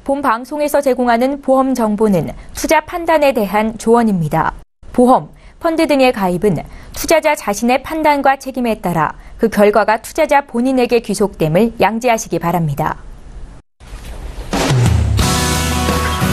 본 방송에서 제공하는 보험 정보는 투자 판단에 대한 조언입니다. 보험, 펀드 등의 가입은 투자자 자신의 판단과 책임에 따라 그 결과가 투자자 본인에게 귀속됨을 양지하시기 바랍니다.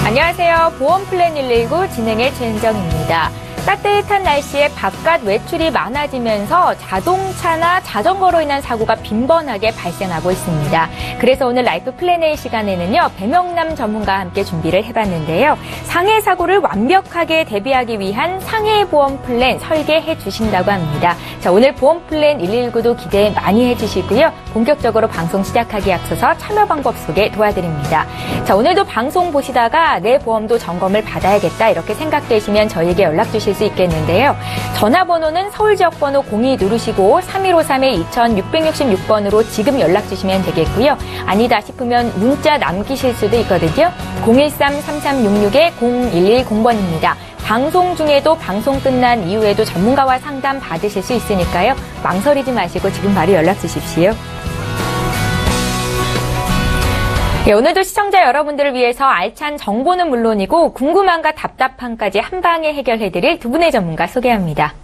안녕하세요. 보험 플랜 119 진행의 최은정입니다. 따뜻한 날씨에 바깥 외출이 많아지면서 자동차나 자전거로 인한 사고가 빈번하게 발생하고 있습니다. 그래서 오늘 라이프 플랜 A 시간에는요, 배명남 전문가와 함께 준비를 해봤는데요. 상해 사고를 완벽하게 대비하기 위한 상해 보험 플랜 설계해 주신다고 합니다. 자, 오늘 보험 플랜 119도 기대 많이 해주시고요. 본격적으로 방송 시작하기에 앞서서 참여 방법 소개 도와드립니다. 자, 오늘도 방송 보시다가 내 보험도 점검을 받아야겠다 이렇게 생각되시면 저희에게 연락 주실 수 있겠는데요. 전화번호는 서울 지역번호 02 누르시고 3153-2666번으로 지금 연락 주시면 되겠고요. 아니다 싶으면 문자 남기실 수도 있거든요. 013-3366-0110번입니다. 방송 중에도 방송 끝난 이후에도 전문가와 상담 받으실 수 있으니까요. 망설이지 마시고 지금 바로 연락 주십시오. 예, 오늘도 시청자 여러분들을 위해서 알찬 정보는 물론이고 궁금함과 답답함까지 한 방에 해결해드릴 두 분의 전문가 소개합니다.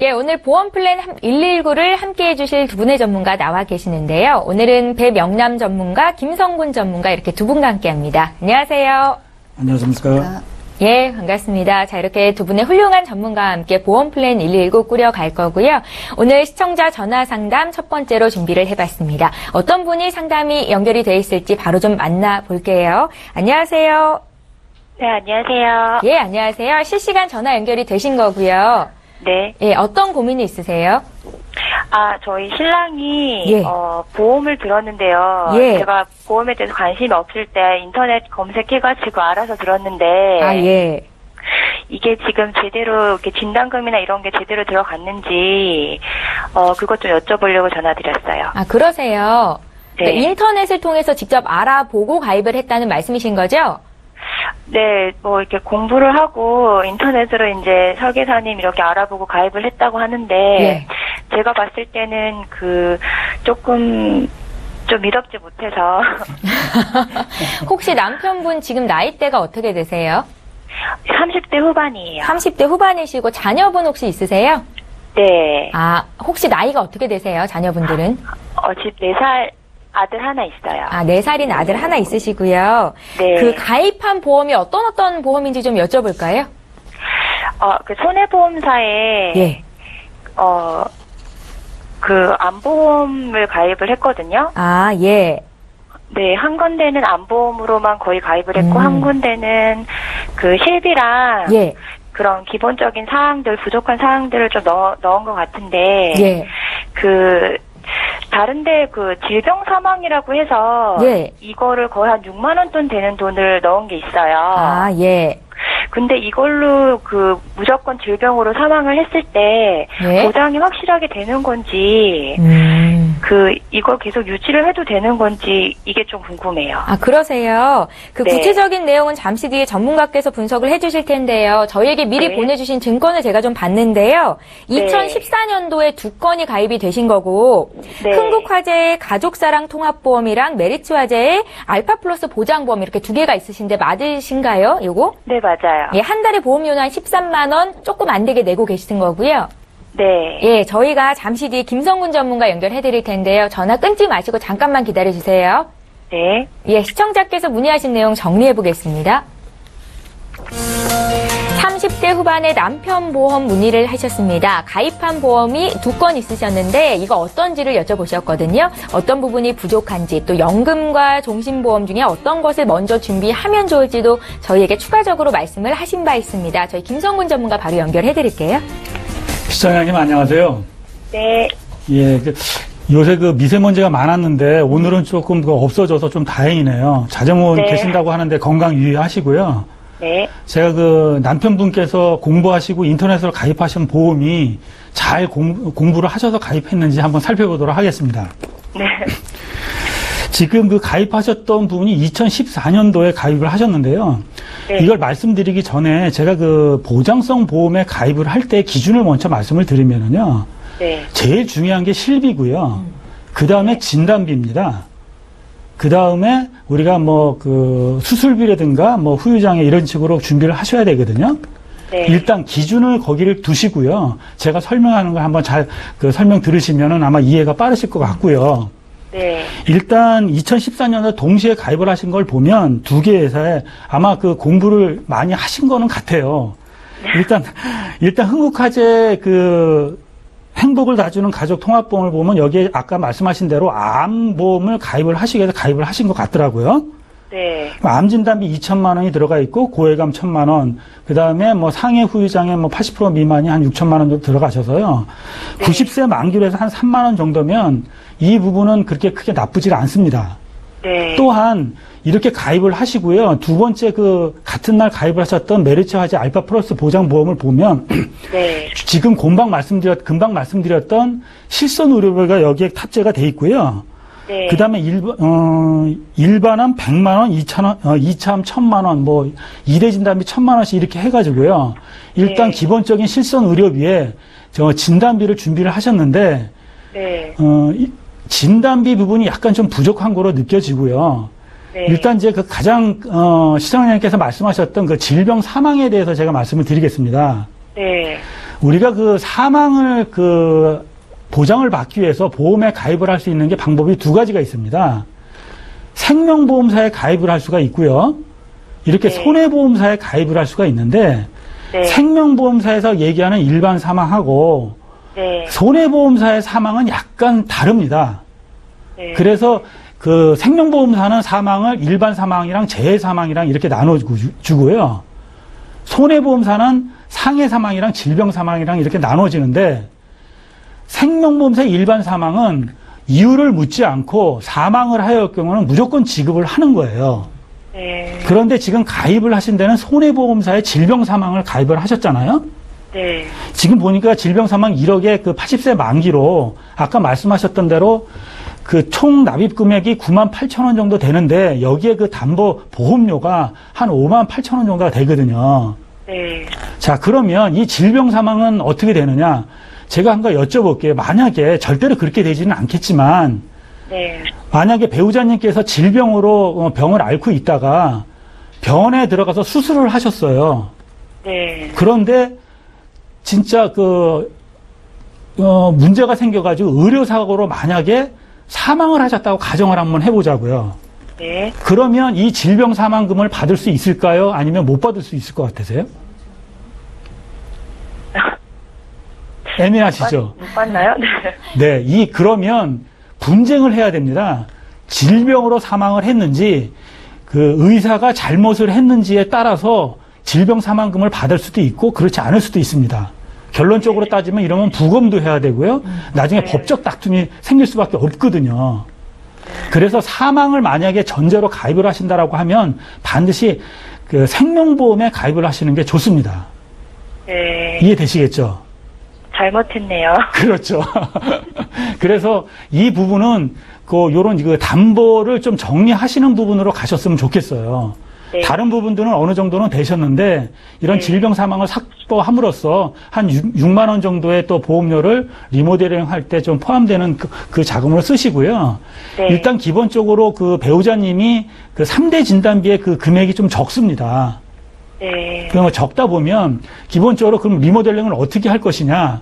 예, 오늘 보험 플랜 119를 함께 해주실 두 분의 전문가 나와 계시는데요. 오늘은 배명남 전문가, 김성군 전문가 이렇게 두 분과 함께합니다. 안녕하세요. 안녕하십니까. 예, 반갑습니다. 자, 이렇게 두 분의 훌륭한 전문가와 함께 보험 플랜 119 꾸려갈 거고요. 오늘 시청자 전화 상담 첫 번째로 준비를 해봤습니다. 어떤 분이 상담이 연결이 돼 있을지 바로 좀 만나볼게요. 안녕하세요. 네, 안녕하세요. 예, 안녕하세요. 실시간 전화 연결이 되신 거고요. 네. 예, 어떤 고민이 있으세요? 저희 신랑이, 예. 보험을 들었는데요. 예. 제가 보험에 대해서 관심이 없을 때 인터넷 검색해가지고 알아서 들었는데. 예. 이게 지금 제대로, 이렇게 진단금이나 이런 게 제대로 들어갔는지, 그것 좀 여쭤보려고 전화드렸어요. 그러세요? 네. 그러니까 인터넷을 통해서 직접 알아보고 가입을 했다는 말씀이신 거죠? 네, 이렇게 공부를 하고 인터넷으로 이제 설계사님 이렇게 알아보고 가입을 했다고 하는데, 예. 제가 봤을 때는 조금 좀 믿업지 못해서. 혹시 남편분 지금 나이대가 어떻게 되세요? 30대 후반이에요. 30대 후반이시고 자녀분 혹시 있으세요? 네. 혹시 나이가 어떻게 되세요? 자녀분들은? 집 4살 아들 하나 있어요. 4살인 아들 하나 있으시고요. 네. 그 가입한 보험이 어떤 보험인지 좀 여쭤볼까요? 그 손해보험사에, 예. 암보험을 가입을 했거든요. 예. 네, 한 군데는 암보험으로만 거의 가입을 했고, 한 군데는 실비랑, 예. 그런 기본적인 사항들, 부족한 사항들을 좀 넣은 것 같은데, 예. 다른데 질병 사망이라고 해서, 예. 이거를 거의 한 6만 원 돈 되는 돈을 넣은 게 있어요. 예. 근데 이걸로 무조건 질병으로 사망을 했을 때, 예. 보장이 확실하게 되는 건지, 이걸 계속 유지를 해도 되는 건지, 이게 좀 궁금해요. 그러세요. 네. 구체적인 내용은 잠시 뒤에 전문가께서 분석을 해주실 텐데요. 저희에게 미리 네. 보내주신 증권을 제가 좀 봤는데요. 네. 2014년도에 2건이 가입이 되신 거고, 네. 흥국화재의 가족사랑 통합보험이랑 메리츠화재의 알파플러스 보장보험 이렇게 두 개가 있으신데 맞으신가요? 요거? 네, 맞아요. 예, 한 달에 보험료는 한 13만 원 조금 안 되게 내고 계시는 거고요. 네. 예, 저희가 잠시 뒤에 김성군 전문가 연결해 드릴 텐데요. 전화 끊지 마시고 잠깐만 기다려 주세요. 네. 예, 시청자께서 문의하신 내용 정리해 보겠습니다. 30대 후반의 남편 보험 문의를 하셨습니다. 가입한 보험이 2건 있으셨는데 이거 어떤지를 여쭤보셨거든요. 어떤 부분이 부족한지 또 연금과 종신보험 중에 어떤 것을 먼저 준비하면 좋을지도 저희에게 추가적으로 말씀을 하신 바 있습니다. 저희 김성군 전문가 바로 연결해 드릴게요. 시청자님 안녕하세요. 네. 예, 요새 미세먼지가 많았는데 오늘은 조금 없어져서 좀 다행이네요. 자정원 네. 계신다고 하는데 건강 유의하시고요. 네. 제가 남편분께서 공부하시고 인터넷으로 가입하신 보험이 잘 공부를 하셔서 가입했는지 한번 살펴보도록 하겠습니다. 네. 지금 그 가입하셨던 분이 2014년도에 가입을 하셨는데요. 네. 이걸 말씀드리기 전에 제가 그 보장성 보험에 가입을 할 때 기준을 먼저 말씀을 드리면은요. 네. 제일 중요한 게 실비고요. 그 다음에 진단비입니다. 그 다음에 우리가 뭐 그 수술비라든가 뭐 후유장애 이런 식으로 준비를 하셔야 되거든요. 네. 일단 기준을 거기를 두시고요. 제가 설명하는 걸 한번 잘 그 설명 들으시면은 아마 이해가 빠르실 것 같고요. 네. 일단 2014년에 동시에 가입을 하신 걸 보면 두 개 회사에 아마 그 공부를 많이 하신 거는 같아요. 일단 흥국화재 그 행복을 다 주는 가족 통합보험을 보면 여기에 아까 말씀하신 대로 암보험을 가입을 하시기 위해서 가입을 하신 것 같더라고요. 네. 암 진단비 2천만 원이 들어가 있고 고해감 1,000만 원, 그 다음에 뭐 상해 후유장애 뭐 80% 미만이 한 6천만 원 정도 들어가셔서요. 네. 90세 만기로 해서 한 3만 원 정도면 이 부분은 그렇게 크게 나쁘질 않습니다. 네. 또한 이렇게 가입을 하시고요. 두 번째 그 같은 날 가입을 하셨던 메르츠 화재 알파 플러스 보장 보험을 보면 네. 지금 금방 말씀드렸던 실손 의료비가 여기에 탑재가 돼 있고요. 네. 그 다음에 일반암 100만 원, 2참 1000만 원, 뭐, 2대 진단비 1000만 원씩 이렇게 해가지고요. 일단 네. 기본적인 실손 의료비에 진단비를 준비를 하셨는데, 네. 진단비 부분이 약간 좀 부족한 거로 느껴지고요. 네. 일단 이제 그 가장, 시청자님께서 말씀하셨던 그 질병 사망에 대해서 제가 말씀을 드리겠습니다. 네. 우리가 그 사망을 보장을 받기 위해서 보험에 가입을 할 수 있는 게 방법이 두 가지가 있습니다. 생명보험사에 가입을 할 수가 있고요. 이렇게 네. 손해보험사에 가입을 할 수가 있는데 네. 생명보험사에서 얘기하는 일반 사망하고 네. 손해보험사의 사망은 약간 다릅니다. 네. 그래서 그 생명보험사는 사망을 일반 사망이랑 재해 사망이랑 이렇게 나눠주고요. 손해보험사는 상해 사망이랑 질병 사망이랑 이렇게 나눠지는데 생명보험사의 일반 사망은 이유를 묻지 않고 사망을 하였을 경우는 무조건 지급을 하는 거예요. 네. 그런데 지금 가입을 하신 데는 손해보험사의 질병 사망을 가입을 하셨잖아요. 네. 지금 보니까 질병 사망 1억에 그 80세 만기로 아까 말씀하셨던 대로 그 총 납입 금액이 98,000원 정도 되는데 여기에 그 담보 보험료가 한 58,000원 정도가 되거든요. 네. 자, 그러면 이 질병 사망은 어떻게 되느냐? 제가 한번 여쭤볼게요. 만약에 절대로 그렇게 되지는 않겠지만 네. 만약에 배우자님께서 질병으로 병을 앓고 있다가 병원에 들어가서 수술을 하셨어요. 네. 그런데 진짜 문제가 생겨가지고 의료사고로 만약에 사망을 하셨다고 가정을 한번 해보자고요. 네. 그러면 이 질병 사망금을 받을 수 있을까요? 아니면 못 받을 수 있을 것 같으세요? 애매하시죠? 못 봤나요? 네. 네, 그러면 분쟁을 해야 됩니다. 질병으로 사망을 했는지, 그 의사가 잘못을 했는지에 따라서 질병 사망금을 받을 수도 있고, 그렇지 않을 수도 있습니다. 결론적으로 따지면 이러면 부검도 해야 되고요. 나중에 법적 다툼이 생길 수밖에 없거든요. 그래서 사망을 만약에 전제로 가입을 하신다라고 하면 반드시 그 생명보험에 가입을 하시는 게 좋습니다. 네. 이해되시겠죠? 잘못했네요. 그렇죠. 그래서 이 부분은 요런 담보를 좀 정리하시는 부분으로 가셨으면 좋겠어요. 네. 다른 부분들은 어느 정도는 되셨는데 이런 네. 질병 사망을 확보함으로써 한 6만 원 정도의 또 보험료를 리모델링 할 때 좀 포함되는 그 자금으로 쓰시고요. 네. 일단 기본적으로 그 배우자님이 그 3대 진단비의 그 금액이 좀 적습니다. 네. 그럼 적다 보면 기본적으로 그럼 리모델링을 어떻게 할 것이냐.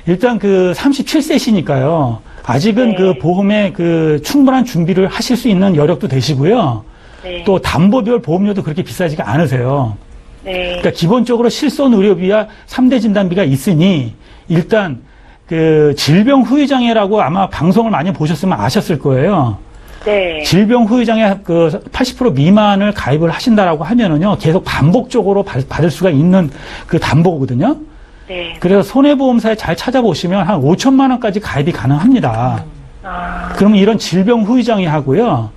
일단 그 37세시니까요. 아직은 네. 그 보험에 그 충분한 준비를 하실 수 있는 여력도 되시고요. 네. 또 담보별 보험료도 그렇게 비싸지가 않으세요. 네. 그러니까 기본적으로 실손 의료비와 3대 진단비가 있으니 일단 그 질병 후유장애라고 아마 방송을 많이 보셨으면 아셨을 거예요. 네. 질병 후유장애 그 80% 미만을 가입을 하신다라고 하면은요, 계속 반복적으로 받을 수가 있는 그 담보거든요. 네. 그래서 손해보험사에 잘 찾아보시면 한 5천만 원까지 가입이 가능합니다. 아. 그러면 이런 질병 후유장애 하고요.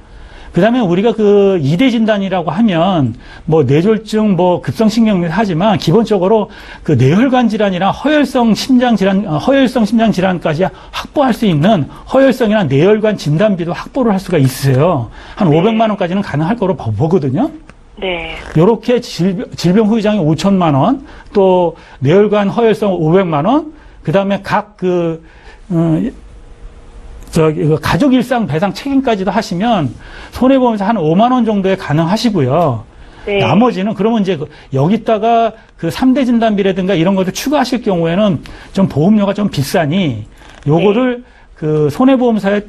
그다음에 우리가 그 2대 진단이라고 하면 뭐 뇌졸중, 뭐 급성신경염 하지만 기본적으로 그 뇌혈관 질환이나 허혈성 심장 질환까지 확보할 수 있는 허혈성이나 뇌혈관 진단비도 확보를 할 수가 있어요. 한 500만 원까지는 가능할 거로 보거든요. 네. 요렇게 질병 후유장이 5천만 원, 또 뇌혈관 허혈성 500만 원, 그다음에 각 가족 일상 배상 책임까지도 하시면 손해보험에서 한 5만 원 정도에 가능하시고요. 네. 나머지는 그러면 이제 여기다가 그 3대 진단비라든가 이런 것들 추가하실 경우에는 좀 보험료가 좀 비싸니 요거를 그 손해보험사의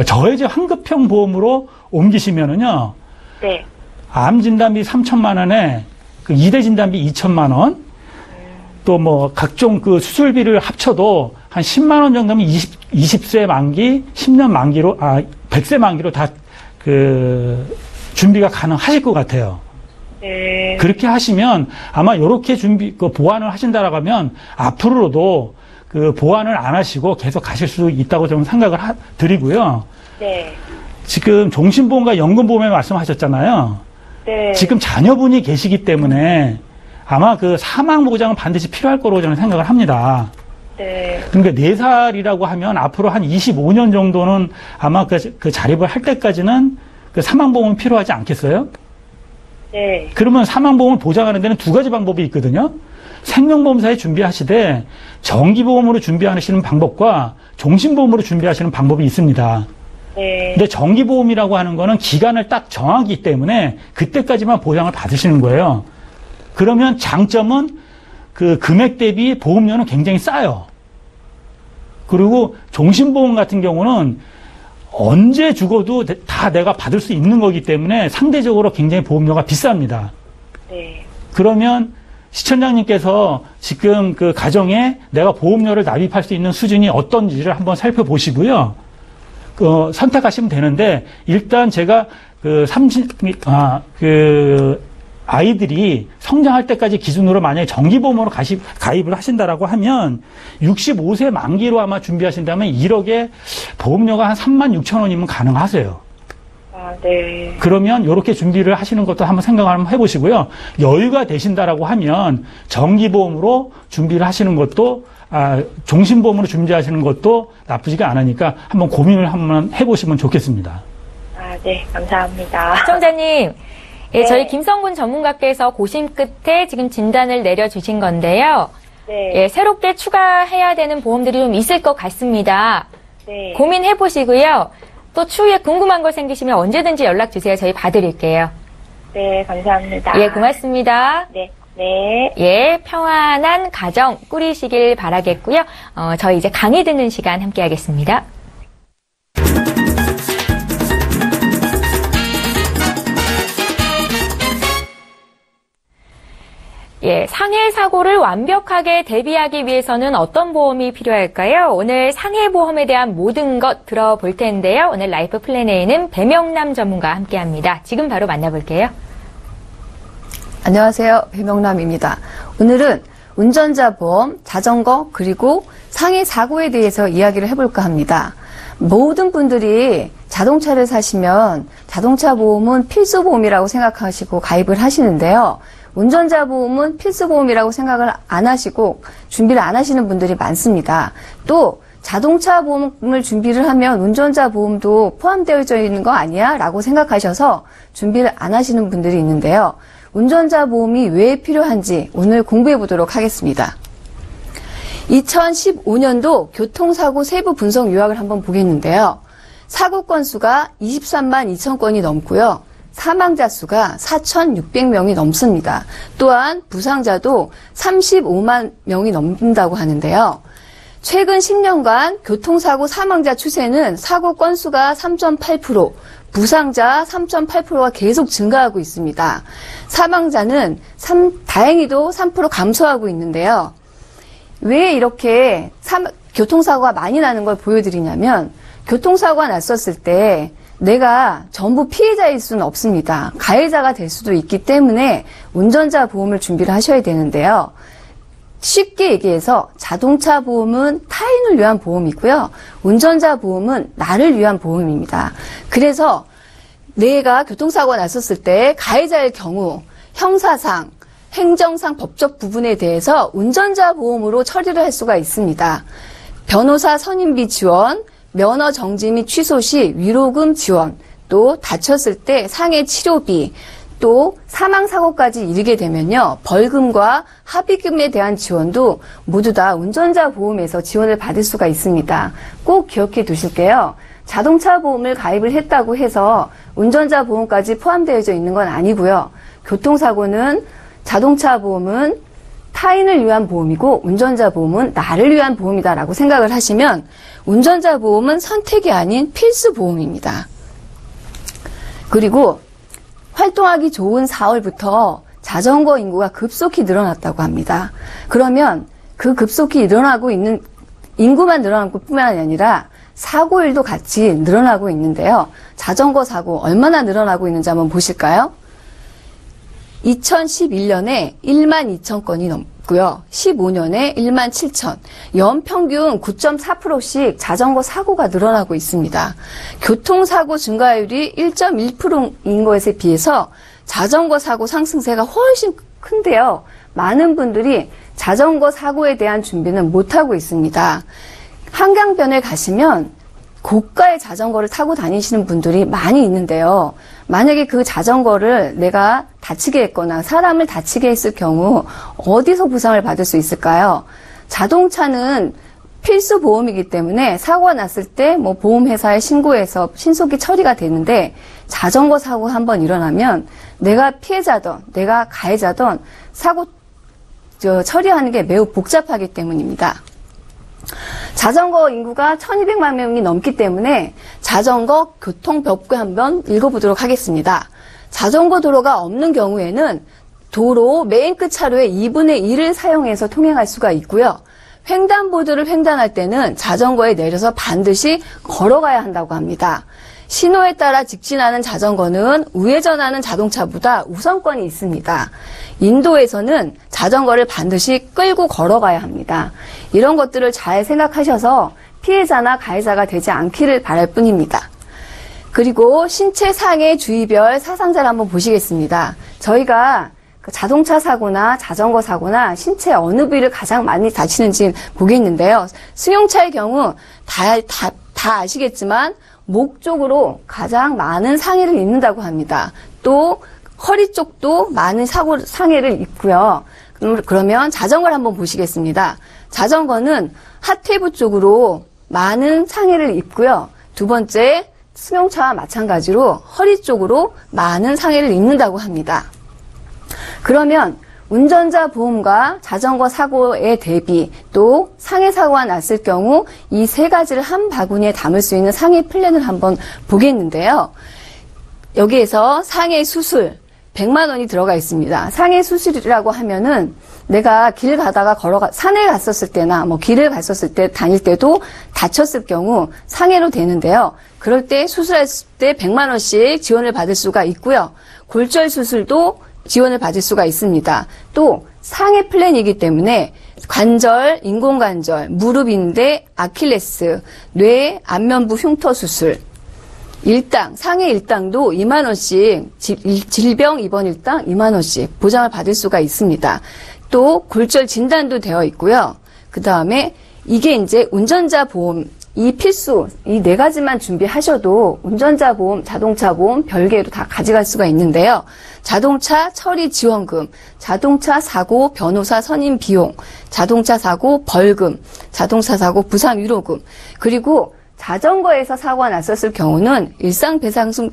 저해제 환급형 보험으로 옮기시면은요. 네. 암 진단비 3천만 원에 그 2대 진단비 2천만 원, 또 뭐 각종 그 수술비를 합쳐도 한 10만 원 정도면 20세 만기, 10년 만기로, 100세 만기로 다 그 준비가 가능하실 것 같아요. 네. 그렇게 하시면 아마 요렇게 보완을 하신다라고 하면 앞으로도 그 보완을 안 하시고 계속 가실 수 있다고 좀 생각을 드리고요. 네. 지금 종신보험과 연금보험에 말씀하셨잖아요. 네. 지금 자녀분이 계시기 때문에 아마 그 사망보장은 반드시 필요할 거라고 저는 생각을 합니다. 네. 그러니까 4살이라고 하면 앞으로 한 25년 정도는 아마 그 자립을 할 때까지는 그 사망보험은 필요하지 않겠어요? 네. 그러면 사망보험을 보장하는 데는 두 가지 방법이 있거든요. 생명보험사에 준비하시되 정기보험으로 준비하시는 방법과 종신보험으로 준비하시는 방법이 있습니다. 네. 근데 정기보험이라고 하는 거는 기간을 딱 정하기 때문에 그때까지만 보장을 받으시는 거예요. 그러면 장점은 그 금액 대비 보험료는 굉장히 싸요. 그리고 종신보험 같은 경우는 언제 죽어도 다 내가 받을 수 있는 거기 때문에 상대적으로 굉장히 보험료가 비쌉니다. 네. 그러면 시청자님께서 지금 그 가정에 내가 보험료를 납입할 수 있는 수준이 어떤지를 한번 살펴보시고요. 선택하시면 되는데, 일단 제가 아이들이 성장할 때까지 기준으로 만약에 정기보험으로 가입을 하신다라고 하면 65세 만기로 아마 준비하신다면 1억에 보험료가 한 36,000원이면 가능하세요. 네. 그러면 이렇게 준비를 하시는 것도 한번 생각을 한번 해보시고요. 여유가 되신다라고 하면 정기보험으로 준비를 하시는 것도 종신보험으로 준비하시는 것도 나쁘지가 않으니까 한번 고민을 한번 해보시면 좋겠습니다. 네. 감사합니다. 시청자님. 예, 네. 저희 김성군 전문가께서 고심 끝에 지금 진단을 내려주신 건데요. 네. 예, 새롭게 추가해야 되는 보험들이 좀 있을 것 같습니다. 네. 고민해 보시고요. 또 추후에 궁금한 거 생기시면 언제든지 연락 주세요. 저희 봐드릴게요. 네. 감사합니다. 예, 고맙습니다. 네. 네. 예, 평안한 가정 꾸리시길 바라겠고요. 저희 이제 강의 듣는 시간 함께 하겠습니다. 예, 상해 사고를 완벽하게 대비하기 위해서는 어떤 보험이 필요할까요? 오늘 상해 보험에 대한 모든 것 들어볼 텐데요. 오늘 라이프 플랜에는 배명남 전문가와 함께합니다. 지금 바로 만나볼게요. 안녕하세요. 배명남입니다. 오늘은 운전자 보험, 자전거, 그리고 상해 사고에 대해서 이야기를 해볼까 합니다. 모든 분들이 자동차를 사시면 자동차 보험은 필수 보험이라고 생각하시고 가입을 하시는데요. 운전자 보험은 필수 보험이라고 생각을 안 하시고 준비를 안 하시는 분들이 많습니다. 또 자동차 보험을 준비를 하면 운전자 보험도 포함되어 있는 거 아니야? 라고 생각하셔서 준비를 안 하시는 분들이 있는데요. 운전자 보험이 왜 필요한지 오늘 공부해 보도록 하겠습니다. 2015년도 교통사고 세부 분석 요약을 한번 보겠는데요. 사고 건수가 23만 2천 건이 넘고요. 사망자 수가 4,600명이 넘습니다. 또한 부상자도 35만 명이 넘는다고 하는데요. 최근 10년간 교통사고 사망자 추세는 사고 건수가 3.8%, 부상자 3.8%가 계속 증가하고 있습니다. 사망자는 다행히도 3% 감소하고 있는데요. 왜 이렇게 교통사고가 많이 나는 걸 보여드리냐면 교통사고가 났었을 때 내가 전부 피해자일 수는 없습니다. 가해자가 될 수도 있기 때문에 운전자 보험을 준비를 하셔야 되는데요. 쉽게 얘기해서 자동차 보험은 타인을 위한 보험이고요. 운전자 보험은 나를 위한 보험입니다. 그래서 내가 교통사고가 났었을 때 가해자의 경우 형사상, 행정상, 법적 부분에 대해서 운전자 보험으로 처리를 할 수가 있습니다. 변호사 선임비 지원, 면허 정지 및 취소 시 위로금 지원, 또 다쳤을 때 상해 치료비, 또 사망사고까지 이르게 되면요, 벌금과 합의금에 대한 지원도 모두 다 운전자 보험에서 지원을 받을 수가 있습니다. 꼭 기억해 두실게요. 자동차 보험을 가입을 했다고 해서 운전자 보험까지 포함되어져 있는 건 아니고요. 교통사고는 자동차 보험은 타인을 위한 보험이고 운전자 보험은 나를 위한 보험이다라고 생각을 하시면 운전자 보험은 선택이 아닌 필수 보험입니다. 그리고 활동하기 좋은 4월부터 자전거 인구가 급속히 늘어났다고 합니다. 그러면 그 급속히 일어나고 있는 인구만 늘어난 것뿐만 아니라 사고율도 같이 늘어나고 있는데요. 자전거 사고 얼마나 늘어나고 있는지 한번 보실까요? 2011년에 12,000건이 넘고요. 15년에 17,000. 연평균 9.4%씩 자전거 사고가 늘어나고 있습니다. 교통사고 증가율이 1.1%인 것에 비해서 자전거 사고 상승세가 훨씬 큰데요. 많은 분들이 자전거 사고에 대한 준비는 못하고 있습니다. 한강변에 가시면 고가의 자전거를 타고 다니시는 분들이 많이 있는데요. 만약에 그 자전거를 내가 다치게 했거나 사람을 다치게 했을 경우 어디서 보상을 받을 수 있을까요? 자동차는 필수 보험이기 때문에 사고가 났을 때 뭐 보험회사에 신고해서 신속히 처리가 되는데 자전거 사고 한번 일어나면 내가 피해자든 내가 가해자든 사고 처리하는 게 매우 복잡하기 때문입니다. 자전거 인구가 1200만 명이 넘기 때문에 자전거 교통법규 한번 읽어보도록 하겠습니다. 자전거 도로가 없는 경우에는 도로 맨 끝 차로의 2분의 1을 사용해서 통행할 수가 있고요. 횡단보도를 횡단할 때는 자전거에 내려서 반드시 걸어가야 한다고 합니다. 신호에 따라 직진하는 자전거는 우회전하는 자동차보다 우선권이 있습니다. 인도에서는 자전거를 반드시 끌고 걸어가야 합니다. 이런 것들을 잘 생각하셔서 피해자나 가해자가 되지 않기를 바랄 뿐입니다. 그리고 신체 상해 주의별 사상자를 한번 보시겠습니다. 저희가 자동차 사고나 자전거 사고나 신체 어느 부위를 가장 많이 다치는지 보겠는데요. 승용차의 경우 다 아시겠지만 목 쪽으로 가장 많은 상해를 입는다고 합니다. 또 허리 쪽도 많은 상해를 입고요. 그러면 자전거를 한번 보시겠습니다. 자전거는 하태부 쪽으로 많은 상해를 입고요. 두 번째, 승용차와 마찬가지로 허리 쪽으로 많은 상해를 입는다고 합니다. 그러면 운전자 보험과 자전거 사고의 대비 또 상해 사고가 났을 경우 이 세 가지를 한 바구니에 담을 수 있는 상해 플랜을 한번 보겠는데요. 여기에서 상해 수술 100만 원이 들어가 있습니다. 상해 수술이라고 하면은 내가 길 가다가 산에 갔었을 때나 뭐 길을 갔었을 때 다닐 때도 다쳤을 경우 상해로 되는데요. 그럴 때 수술했을 때 100만 원씩 지원을 받을 수가 있고요. 골절 수술도 지원을 받을 수가 있습니다. 또 상해 플랜이기 때문에 관절, 인공관절, 무릎 인대, 아킬레스, 뇌, 안면부 흉터 수술, 일당, 상해 일당도 2만 원씩, 질병 입원 일당 2만 원씩 보장을 받을 수가 있습니다. 또 골절 진단도 되어 있고요. 그 다음에 이게 이제 운전자 보험, 이 필수, 이 네 가지만 준비하셔도 운전자 보험, 자동차 보험 별개로 다 가져갈 수가 있는데요. 자동차 처리 지원금, 자동차 사고 변호사 선임 비용, 자동차 사고 벌금, 자동차 사고 부상 위로금, 그리고 자전거에서 사고가 났었을 경우는 일상배상금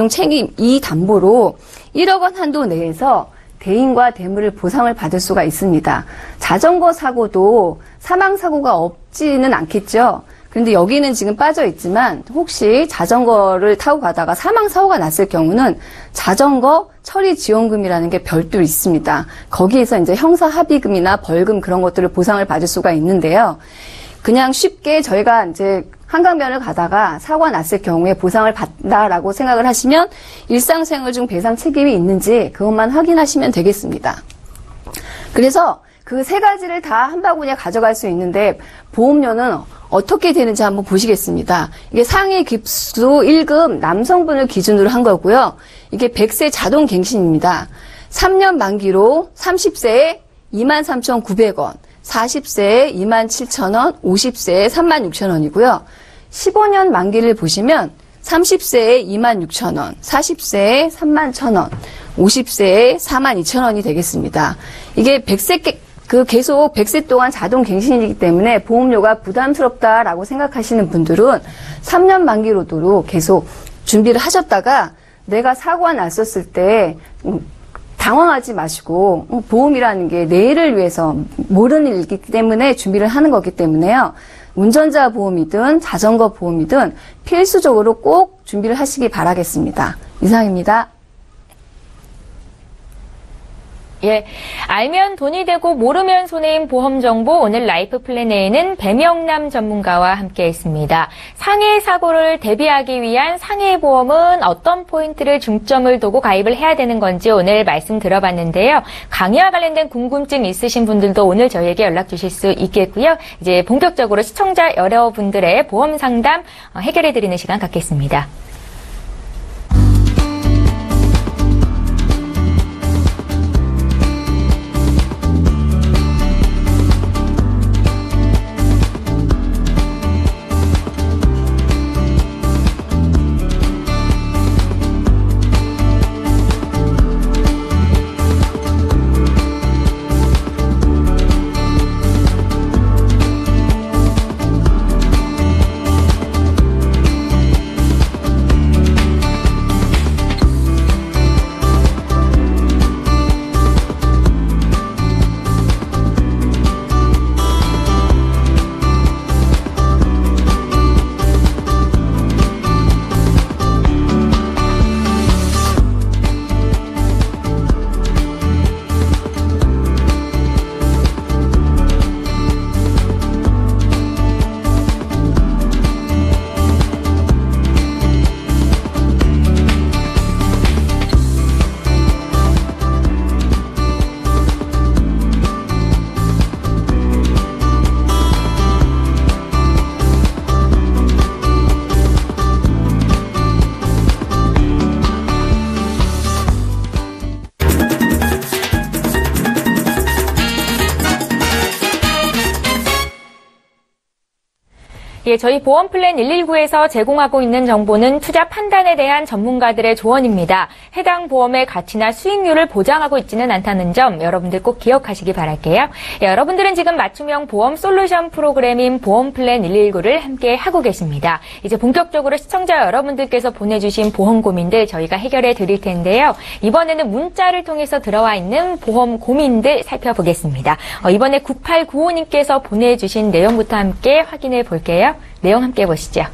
책임 이 담보로 1억 원 한도 내에서 대인과 대물을 보상을 받을 수가 있습니다. 자전거 사고도 사망사고가 없지는 않겠죠. 그런데 여기는 지금 빠져 있지만 혹시 자전거를 타고 가다가 사망사고가 났을 경우는 자전거 처리 지원금이라는 게 별도로 있습니다. 거기에서 이제 형사 합의금이나 벌금 그런 것들을 보상을 받을 수가 있는데요. 그냥 쉽게 저희가 이제 한강변을 가다가 사고가 났을 경우에 보상을 받는다라고 생각을 하시면 일상생활 중 배상 책임이 있는지 그것만 확인하시면 되겠습니다. 그래서 그 세 가지를 다 한 바구니에 가져갈 수 있는데 보험료는 어떻게 되는지 한번 보시겠습니다. 이게 상위 급수 1급 남성분을 기준으로 한 거고요. 이게 100세 자동 갱신입니다. 3년 만기로 30세에 23,900원, 40세에 27,000원, 50세에 36,000원이고요. 15년 만기를 보시면 30세에 26,000원, 40세에 31,000원, 50세에 42,000원이 되겠습니다. 이게 100세 계속 100세 동안 자동 갱신이기 때문에 보험료가 부담스럽다라고 생각하시는 분들은 3년 만기로도 계속 준비를 하셨다가 내가 사고가 났었을 때 당황하지 마시고 보험이라는 게 내일을 위해서 모르는 일이기 때문에 준비를 하는 거기 때문에요. 운전자 보험이든 자전거 보험이든 필수적으로 꼭 준비를 하시기 바라겠습니다. 이상입니다. 예, 알면 돈이 되고 모르면 손해인 보험 정보 오늘 라이프 플래너에는 배명남 전문가와 함께했습니다. 상해 사고를 대비하기 위한 상해 보험은 어떤 포인트를 중점을 두고 가입을 해야 되는 건지 오늘 말씀 들어봤는데요. 강의와 관련된 궁금증 있으신 분들도 오늘 저희에게 연락 주실 수 있겠고요. 이제 본격적으로 시청자 여러분들의 보험 상담 해결해 드리는 시간 갖겠습니다. 예, 저희 보험플랜 119에서 제공하고 있는 정보는 투자 판단에 대한 전문가들의 조언입니다. 해당 보험의 가치나 수익률을 보장하고 있지는 않다는 점 여러분들 꼭 기억하시기 바랄게요. 예, 여러분들은 지금 맞춤형 보험 솔루션 프로그램인 보험플랜 119를 함께 하고 계십니다. 이제 본격적으로 시청자 여러분들께서 보내주신 보험 고민들 저희가 해결해 드릴 텐데요. 이번에는 문자를 통해서 들어와 있는 보험 고민들 살펴보겠습니다. 이번에 9895님께서 보내주신 내용부터 함께 확인해 볼게요. 내용 함께 보시죠.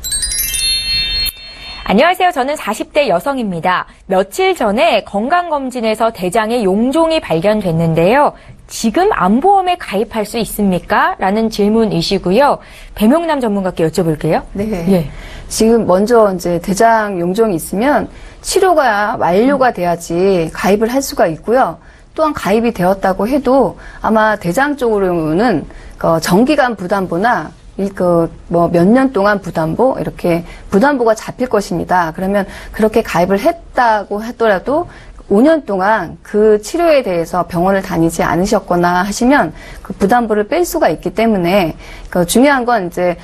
안녕하세요. 저는 40대 여성입니다. 며칠 전에 건강검진에서 대장에 용종이 발견됐는데요. 지금 암보험에 가입할 수 있습니까? 라는 질문이시고요. 배명남 전문가께 여쭤볼게요. 네. 예. 지금 먼저 이제 대장 용종이 있으면 치료가 완료가 돼야지 가입을 할 수가 있고요. 또한 가입이 되었다고 해도 아마 대장 쪽으로는 정기간 부담보나 몇 년 동안 부담보, 이렇게 부담보가 잡힐 것입니다. 그러면 그렇게 가입을 했다고 하더라도 5년 동안 그 치료에 대해서 병원을 다니지 않으셨거나 하시면 그 부담보를 뺄 수가 있기 때문에 중요한 건 이제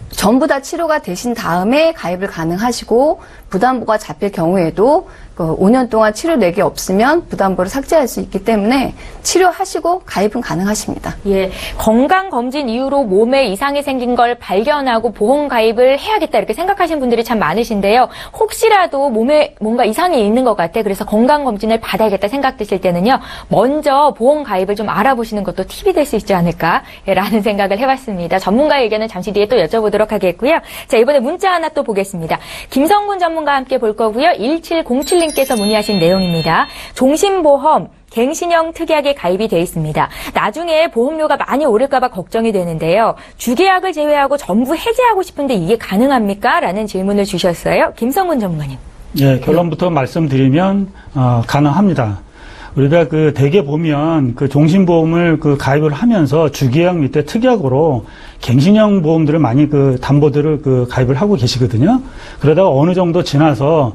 전부 다 치료가 되신 다음에 가입을 가능하시고 부담보가 잡힐 경우에도 5년 동안 치료 내기 없으면 부담보를 삭제할 수 있기 때문에 치료하시고 가입은 가능하십니다. 예, 건강검진 이후로 몸에 이상이 생긴 걸 발견하고 보험 가입을 해야겠다 이렇게 생각하시는 분들이 참 많으신데요. 혹시라도 몸에 뭔가 이상이 있는 것 같아 그래서 건강검진을 받아야겠다 생각 드실 때는요. 먼저 보험 가입을 좀 알아보시는 것도 팁이 될 수 있지 않을까라는 생각을 해봤습니다. 전문가의 의견은 잠시 뒤에 또 여쭤보도록 하겠고요. 자, 이번에 문자 하나 또 보겠습니다. 김성군 전문가와 함께 볼 거고요. 1707님께서 문의하신 내용입니다. 종신보험 갱신형 특약에 가입이 돼 있습니다. 나중에 보험료가 많이 오를까 봐 걱정이 되는데요. 주계약을 제외하고 전부 해지하고 싶은데 이게 가능합니까? 라는 질문을 주셨어요. 김성군 전문가님. 예, 결론부터 말씀드리면 가능합니다. 우리가 그 대개 보면 그 종신보험을 그 가입을 하면서 주계약 밑에 특약으로 갱신형 보험들을 많이 그 담보들을 그 가입을 하고 계시거든요. 그러다가 어느 정도 지나서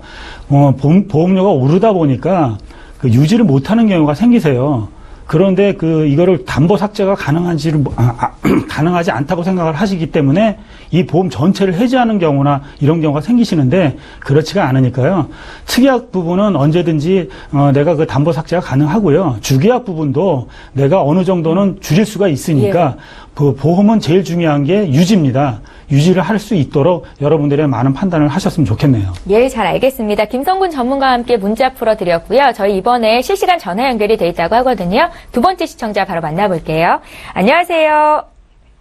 보험료가 오르다 보니까 그 유지를 못하는 경우가 생기세요. 그런데 이거를 담보 삭제가 가능하지 않다고 생각을 하시기 때문에 이 보험 전체를 해지하는 경우나 이런 경우가 생기시는데 그렇지가 않으니까요. 특약 부분은 언제든지 내가 그 담보 삭제가 가능하고요. 주계약 부분도 내가 어느 정도는 줄일 수가 있으니까 그 보험은 제일 중요한 게 유지입니다. 유지를 할 수 있도록 여러분들의 많은 판단을 하셨으면 좋겠네요. 예, 잘 알겠습니다. 김성군 전문가와 함께 문자 풀어드렸고요. 저희 이번에 실시간 전화 연결이 돼 있다고 하거든요. 두 번째 시청자 바로 만나볼게요. 안녕하세요.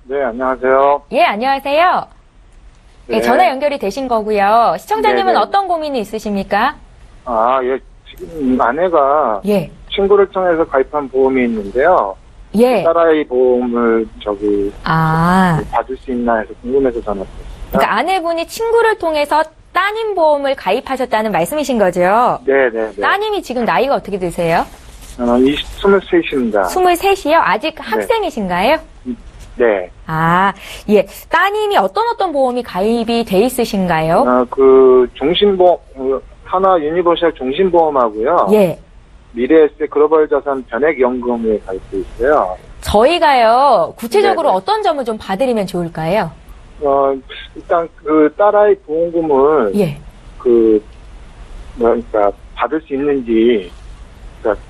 네, 안녕하세요. 예, 안녕하세요. 네. 예, 전화 연결이 되신 거고요. 시청자님은 네네. 어떤 고민이 있으십니까? 예, 지금 아내가 예. 친구를 통해서 가입한 보험이 있는데요. 예. 딸아이 보험을 받을 수 있나 해서 궁금해서 전화드렸습니다. 그러니까 아내분이 친구를 통해서 따님 보험을 가입하셨다는 말씀이신 거죠? 네네. 따님이 지금 나이가 어떻게 되세요? 23입니다. 23이요? 아직 학생이신가요? 네. 예. 따님이 어떤 보험이 가입이 돼 있으신가요? 종신보험, 하나 유니버셜 종신보험하고요. 예. 미래에셋 글로벌 자산 변액연금에 가입돼 있어요. 저희가요, 구체적으로 네네. 어떤 점을 좀 봐드리면 좋을까요? 일단 딸아이 보험금을 예. 그러니까 받을 수 있는지, 그러니까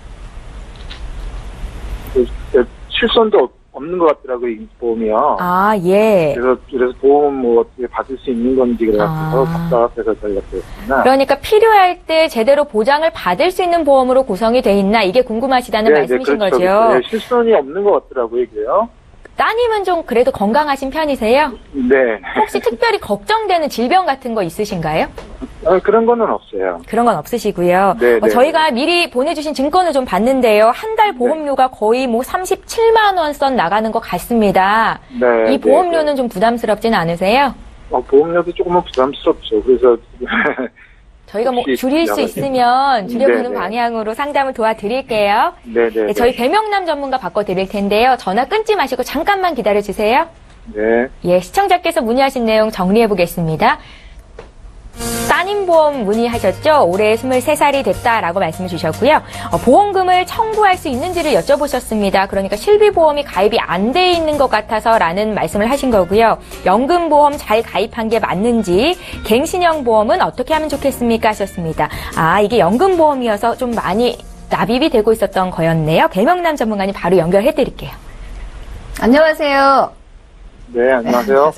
실손도 없는 것 같더라고요, 이 보험이요. 예. 그래서 보험 어떻게 받을 수 있는 건지 그래가지고 답답해서 저희가 드렸습니다. 그러니까 필요할 때 제대로 보장을 받을 수 있는 보험으로 구성이 돼 있나 이게 궁금하시다는 말씀이신 그렇죠. 거죠? 네, 실손이 없는 것 같더라고요, 이게요. 따님은 좀 그래도 건강하신 편이세요? 네. 혹시 특별히 걱정되는 질병 같은 거 있으신가요? 그런 거는 없어요. 그런 건 없으시고요. 네, 저희가 미리 보내주신 증권을 좀 봤는데요. 한 달 보험료가 거의 37만 원 선 나가는 것 같습니다. 네. 이 보험료는 좀 부담스럽진 않으세요? 보험료도 조금은 부담스럽죠. 그래서 저희가 줄일 수 있으면 줄여보는 방향으로 상담을 도와드릴게요. 네네. 저희 배명남 전문가 바꿔드릴 텐데요. 전화 끊지 마시고 잠깐만 기다려주세요. 네. 예, 시청자께서 문의하신 내용 정리해보겠습니다. 따님 보험 문의하셨죠? 올해 23살이 됐다라고 말씀을 주셨고요. 보험금을 청구할 수 있는지를 여쭤보셨습니다. 그러니까 실비보험이 가입이 안 돼 있는 것 같아서라는 말씀을 하신 거고요. 연금보험 잘 가입한 게 맞는지, 갱신형 보험은 어떻게 하면 좋겠습니까? 하셨습니다. 이게 연금보험이어서 좀 많이 납입이 되고 있었던 거였네요. 배명남 전문가님 바로 연결해드릴게요. 안녕하세요. 네, 안녕하세요.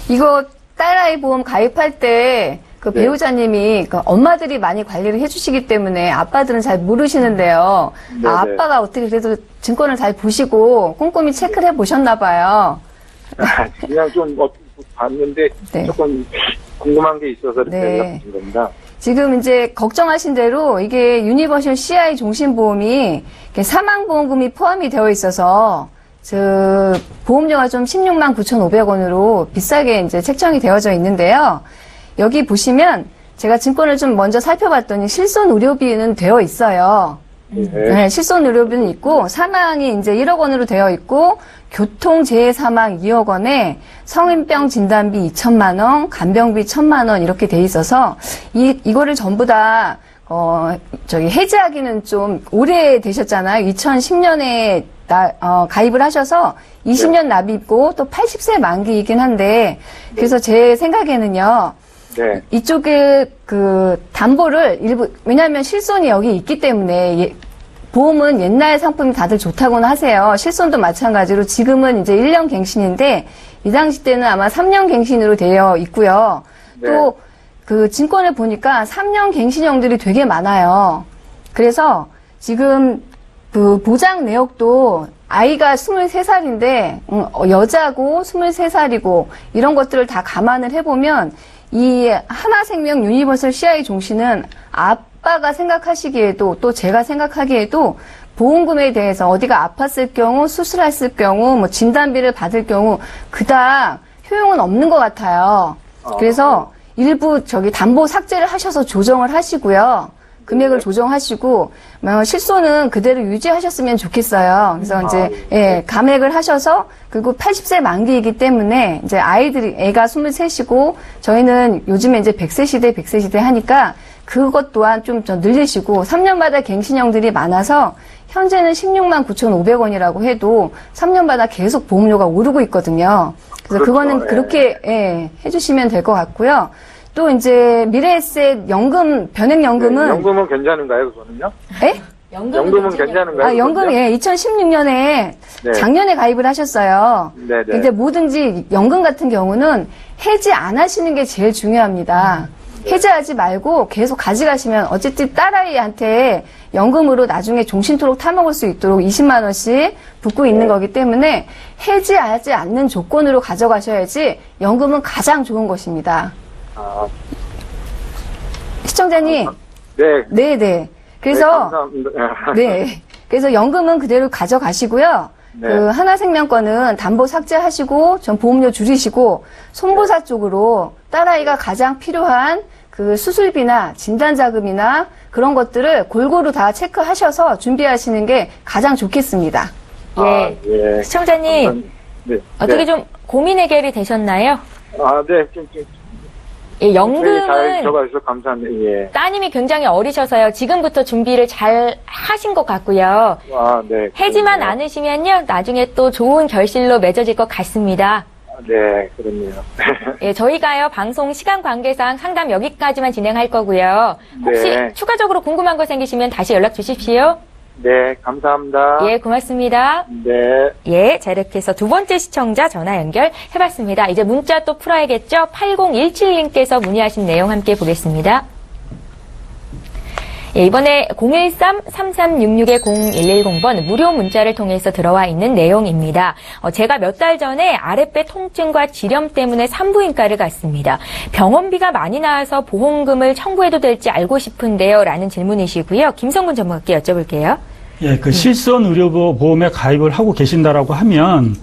이거 딸아이 보험 가입할 때 배우자님이 엄마들이 많이 관리를 해주시기 때문에 아빠들은 잘 모르시는데요. 아빠가 어떻게 그래도 증권을 잘 보시고 꼼꼼히 체크를 해보셨나 봐요. 그냥 좀 봤는데 조금 궁금한 게 있어서 이렇게 연락드린 겁니다. 지금 이제 걱정하신 대로 이게 유니버셜 CI 종신보험이 사망보험금이 포함이 되어 있어서 보험료가 좀 16만 9,500원으로 비싸게 이제 책정이 되어져 있는데요. 여기 보시면 제가 증권을 좀 먼저 살펴봤더니 실손 의료비는 되어 있어요. 네, 실손 의료비는 있고 사망이 이제 1억 원으로 되어 있고 교통재해 사망 2억 원에 성인병 진단비 2천만 원, 간병비 1천만 원 이렇게 돼 있어서 이거를 전부 다 해지하기는 좀 오래 되셨잖아요. 2010년에 가입을 하셔서 20년 납입고 또 80세 만기이긴 한데 그래서 제 생각에는요. 네. 이쪽에 담보를 왜냐하면 실손이 여기 있기 때문에 보험은 옛날 상품이 다들 좋다고는 하세요. 실손도 마찬가지로 지금은 이제 1년 갱신인데 이 당시 때는 아마 3년 갱신으로 되어 있고요. 네. 또 증권을 보니까 3년 갱신형들이 되게 많아요. 그래서 지금 보장 내역도 아이가 23살인데 여자고 23살이고 이런 것들을 다 감안을 해보면 이 하나생명 유니버설 CI 종신은 아빠가 생각하시기에도 또 제가 생각하기에도 보험금에 대해서 어디가 아팠을 경우 수술했을 경우 진단비를 받을 경우 그닥 효용은 없는 것 같아요. 그래서 일부 담보 삭제를 하셔서 조정을 하시고요. 금액을 조정하시고 실손은 그대로 유지하셨으면 좋겠어요. 그래서 이제 감액을 하셔서 그리고 80세 만기이기 때문에 이제 애가 23이고 저희는 요즘에 이제 100세 시대 하니까 그것 또한 좀 늘리시고 3년마다 갱신형들이 많아서 현재는 16만 9,500원이라고 해도 3년마다 계속 보험료가 오르고 있거든요. 그래서 그렇죠. 그거는 그렇게 해주시면 될 것 같고요. 또 이제 미래에셋 연금, 변액연금은. 연금은 괜찮은가요, 그거는요? 예? 연금은 괜찮은가요? 연금, 2016년에 작년에 가입을 하셨어요. 네네. 근데 뭐든지 연금 같은 경우는 해지 안 하시는 게 제일 중요합니다. 해지하지 말고 계속 가져가시면 어쨌든 딸아이한테 연금으로 나중에 종신토록 타먹을 수 있도록 20만 원씩 붙고 있는 거기 때문에 해지하지 않는 조건으로 가져가셔야지 연금은 가장 좋은 것입니다. 시청자님. 네. 그래서 감사합니다. 그래서 연금은 그대로 가져가시고요. 그 하나생명권은 담보 삭제하시고 전 보험료 줄이시고 손보사 쪽으로 딸아이가 가장 필요한 그 수술비나 진단자금이나 그런 것들을 골고루 다 체크하셔서 준비하시는 게 가장 좋겠습니다. 예. 시청자님, 어떻게 좀 고민 해결이 되셨나요? 네. 연금은 잘 들어가셔서 감사합니다. 따님이 굉장히 어리셔서요. 지금부터 준비를 잘 하신 것 같고요. 네. 해지만 않으시면요. 나중에 또 좋은 결실로 맺어질 것 같습니다. 네, 그렇네요. 저희가요, 방송 시간 관계상 상담 여기까지만 진행할 거고요. 혹시 추가적으로 궁금한 거 생기시면 다시 연락 주십시오. 네, 감사합니다. 예, 고맙습니다. 네. 자, 이렇게 해서 두 번째 시청자 전화 연결해봤습니다. 이제 문자 또 풀어야겠죠? 8017님께서 문의하신 내용 함께 보겠습니다. 이번에 013-3366-0110번 무료 문자를 통해서 들어와 있는 내용입니다. 제가 몇 달 전에 아랫배 통증과 지렴 때문에 산부인과를 갔습니다. 병원비가 많이 나와서 보험금을 청구해도 될지 알고 싶은데요. 라는 질문이시고요. 김성근 전문가께 여쭤볼게요. 그 실손 의료보험에 가입을 하고 계신다라고 하면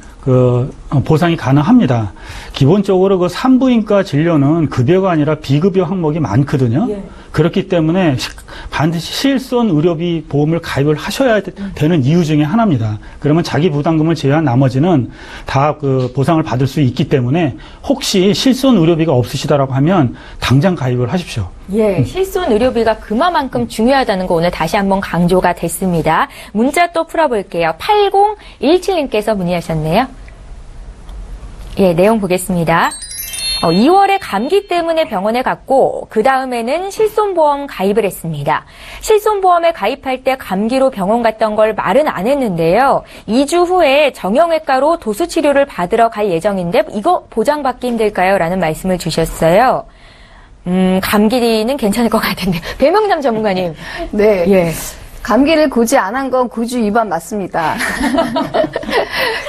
보상이 가능합니다. 기본적으로 그 산부인과 진료는 급여가 아니라 비급여 항목이 많거든요. 그렇기 때문에 반드시 실손 의료비 보험을 가입을 하셔야 되는 이유 중에 하나입니다. 그러면 자기 부담금을 제외한 나머지는 다 그 보상을 받을 수 있기 때문에 혹시 실손 의료비가 없으시다라고 하면 당장 가입을 하십시오. 실손 의료비가 그만큼 중요하다는 거 오늘 다시 한번 강조가 됐습니다. 문자 또 풀어볼게요. 8017님께서 문의하셨네요. 내용 보겠습니다. 2월에 감기 때문에 병원에 갔고 그 다음에는 실손보험 가입을 했습니다. 실손보험에 가입할 때 감기로 병원 갔던 걸 말은 안 했는데요. 2주 후에 정형외과로 도수치료를 받으러 갈 예정인데 이거 보장받기 힘들까요? 라는 말씀을 주셨어요. 감기는 괜찮을 것 같은데. 배명남 전문가님. 네. 감기를 고지 안 한 건 구주 위반 맞습니다.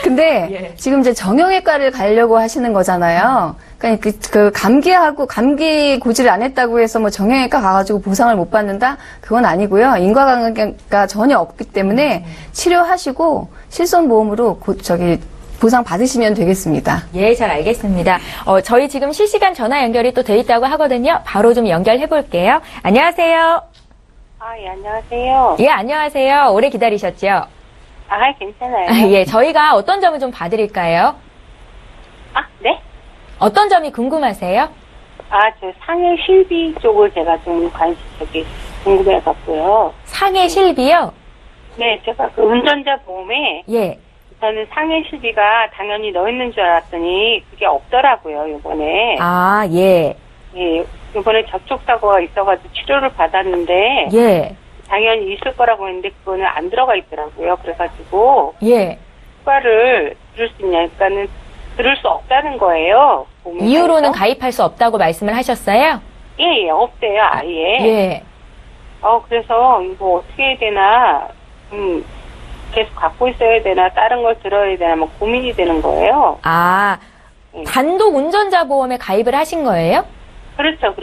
근데 지금 이제 정형외과를 가려고 하시는 거잖아요. 그러니까 그 감기하고 감기 고지를 안 했다고 해서 뭐 정형외과 가가지고 보상을 못 받는다? 그건 아니고요. 인과관계가 전혀 없기 때문에 치료하시고 실손보험으로 보상 받으시면 되겠습니다. 잘 알겠습니다. 저희 지금 실시간 전화 연결이 또 돼 있다고 하거든요. 바로 좀 연결해 볼게요. 안녕하세요. 안녕하세요. 안녕하세요. 오래 기다리셨죠? 괜찮아요. 저희가 어떤 점을 좀 봐드릴까요? 네? 어떤 점이 궁금하세요? 저 상해 실비 쪽을 제가 좀 궁금해갖고요. 상해 실비요? 네, 제가 그 운전자 보험에 저는 상해 실비가 당연히 넣어있는 줄 알았더니 그게 없더라고요, 요번에. 이번에 접촉사고가 있어가지고 치료를 받았는데 당연히 있을 거라고 했는데 그거는 안 들어가 있더라고요. 그래가지고 추가를 들을 수 있냐니까는 들을 수 없다는 거예요. 이유로는 가입할 수 없다고 말씀을 하셨어요? 없대요, 아예. 그래서 이거 어떻게 해야 되나 계속 갖고 있어야 되나 다른 걸 들어야 되나 뭐 고민이 되는 거예요. 단독 운전자 보험에 가입을 하신 거예요? 그렇죠.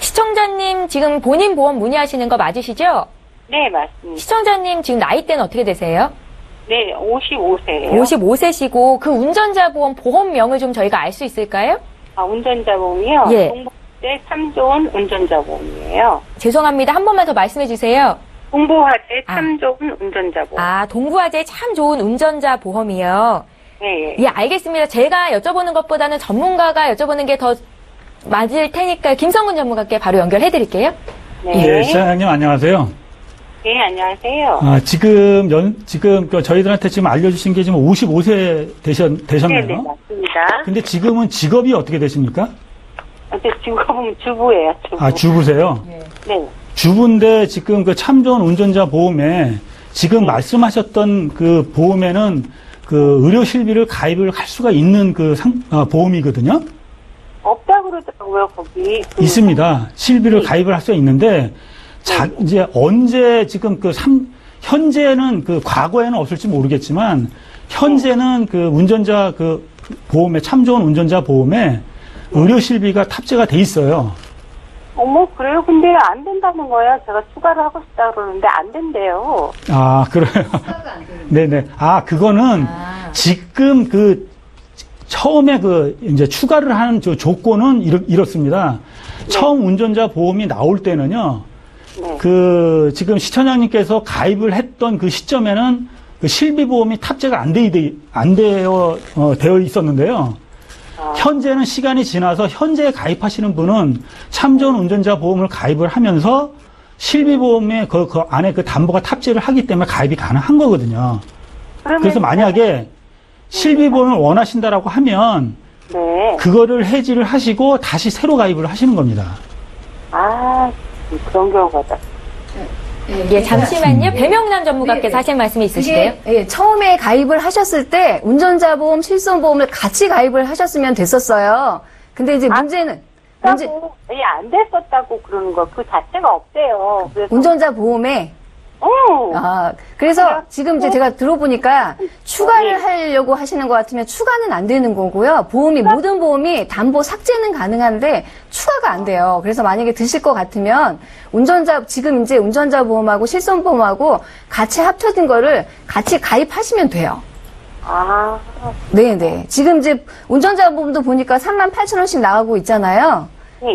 시청자님 지금 본인 보험 문의하시는 거 맞으시죠? 네, 맞습니다. 시청자님 지금 나이대는 어떻게 되세요? 네, 55세예요. 55세시고 그 운전자 보험명을 좀 저희가 알 수 있을까요? 운전자 보험이요? 화재 참 좋은 운전자 보험이에요. 죄송합니다. 한 번만 더 말씀해 주세요. 동부 화재 참 좋은 운전자 보험. 아, 동부 화재 참 좋은 운전자 보험이요. 네. 예, 알겠습니다. 제가 여쭤보는 것보다는 전문가가 여쭤보는 게 더 맞을 테니까 김성근 전문가께 바로 연결해 드릴게요. 네. 네, 시장님 안녕하세요. 네, 안녕하세요. 지금 저희들한테 지금 알려주신 게 지금 55세 되셨나요? 네, 맞습니다. 근데 지금은 직업이 어떻게 되십니까? 직업은 주부예요, 주부. 아, 주부세요? 네. 주부인데 지금 그 참 좋은 운전자 보험에 지금 말씀하셨던 그 보험에는 그 의료 실비를 가입을 할 수가 있는 그 보험이거든요? 없다 그러더라고요, 거기. 있습니다. 실비를 가입을 할 수가 있는데, 이제 언제 지금 현재는 과거에는 없을지 모르겠지만, 현재는 운전자 보험에, 참 좋은 운전자 보험에 의료 실비가 탑재가 돼 있어요. 어머, 그래요? 근데 안 된다는 거예요. 제가 추가를 하고 싶다 그러는데 안 된대요. 아, 그래요? 네네. 아, 그거는 지금 처음에 이제 추가를 하는 조건은 이렇습니다. 네. 처음 운전자 보험이 나올 때는요, 네. 지금 시청자님께서 가입을 했던 그 시점에는 그 실비보험이 탑재가 되어 있었는데요. 현재는 시간이 지나서 현재 가입하시는 분은 참 좋은 운전자 보험을 가입을 하면서 실비보험에 그 안에 그 담보가 탑재를 하기 때문에 가입이 가능한 거거든요. 그래서 만약에 실비보험을 원하신다라고 하면 네. 그거를 해지를 하시고 다시 새로 가입을 하시는 겁니다. 아, 그런 경우가 있다. 예, 잠시만요. 배명남 전문가께서 하실 말씀이 있으실까요? 예, 처음에 가입을 하셨을 때 운전자 보험, 실손보험을 같이 가입을 하셨으면 됐었어요. 근데 이제 문제는 안 됐었다고 그러는 거 그 자체가 없대요. 그래서 운전자 보험에 그래서 지금 이제 제가 들어보니까 추가를 하려고 하시는 것 같으면 추가는 안 되는 거고요. 모든 보험이 담보 삭제는 가능한데 추가가 안 돼요. 그래서 만약에 드실 것 같으면 지금 이제 운전자 보험하고 실손보험하고 같이 합쳐진 거를 같이 가입하시면 돼요. 네네. 지금 이제 운전자 보험도 보니까 38,000원씩 나가고 있잖아요.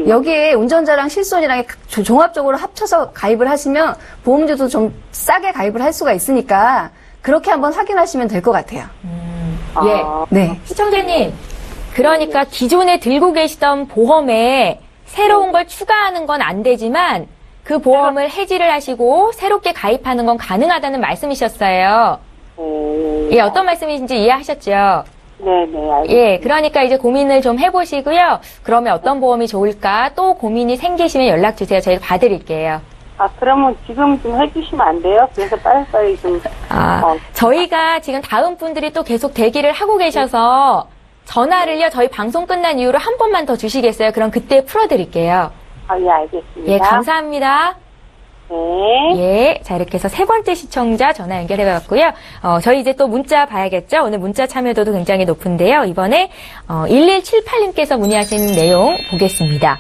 여기에 운전자랑 실손이랑 종합적으로 합쳐서 가입을 하시면 보험료도 좀 싸게 가입을 할 수가 있으니까 그렇게 한번 확인하시면 될 것 같아요. 예. 네. 시청자님, 그러니까 기존에 들고 계시던 보험에 새로운 걸 추가하는 건 안 되지만 그 보험을 해지를 하시고 새롭게 가입하는 건 가능하다는 말씀이셨어요. 예, 어떤 말씀이신지 이해하셨죠? 네네, 알겠습니다. 예, 그러니까 이제 고민을 좀 해보시고요. 그러면 어떤 보험이 좋을까? 또 고민이 생기시면 연락 주세요. 저희가 봐드릴게요. 그러면 지금 좀 해주시면 안 돼요? 그래서 빨리빨리 좀. 저희가 지금 다음 분들이 또 계속 대기를 하고 계셔서 전화를요, 저희 방송 끝난 이후로 한 번만 더 주시겠어요? 그럼 그때 풀어드릴게요. 예, 알겠습니다. 예, 감사합니다. 네. 예. 자, 이렇게 해서 세 번째 시청자 전화 연결해봤고요. 저희 이제 또 문자 봐야겠죠? 오늘 문자 참여도도 굉장히 높은데요. 이번에, 1178님께서 문의하신 내용 보겠습니다.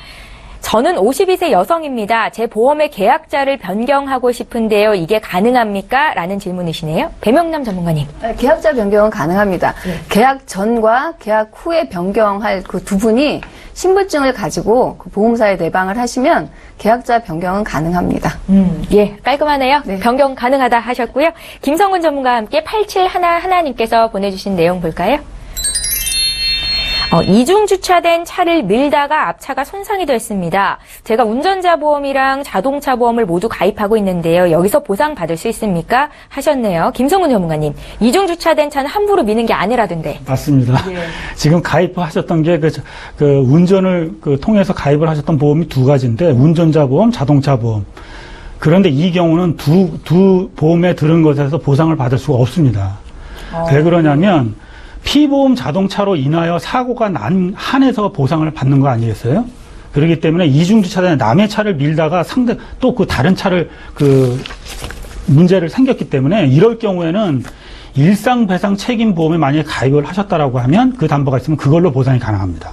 저는 52세 여성입니다. 제 보험의 계약자를 변경하고 싶은데요. 이게 가능합니까? 라는 질문이시네요. 배명남 전문가님. 계약자 변경은 가능합니다. 계약 전과 계약 후에 변경할 그 두 분이 신분증을 가지고 그 보험사에 내방을 하시면 계약자 변경은 가능합니다. 예, 깔끔하네요. 네. 변경 가능하다 하셨고요. 김성근 전문가와 함께 8711님께서 보내주신 내용 볼까요? 이중 주차된 차를 밀다가 앞차가 손상이 됐습니다. 제가 운전자 보험이랑 자동차 보험을 모두 가입하고 있는데요. 여기서 보상 받을 수 있습니까? 하셨네요. 김성훈 전문가님. 이중 주차된 차는 함부로 미는 게 아니라던데. 맞습니다. 예. 지금 가입하셨던 게 운전을 통해서 가입을 하셨던 보험이 두 가지인데 운전자 보험, 자동차 보험. 그런데 이 경우는 두 보험에 들은 것에서 보상을 받을 수가 없습니다. 왜 그러냐면 피보험 자동차로 인하여 사고가 난 한에서 보상을 받는 거 아니겠어요? 그렇기 때문에 이중주차된 남의 차를 밀다가 또 다른 차를 문제를 생겼기 때문에 이럴 경우에는 일상배상 책임보험에 만약에 가입을 하셨다라고 하면 그 담보가 있으면 그걸로 보상이 가능합니다.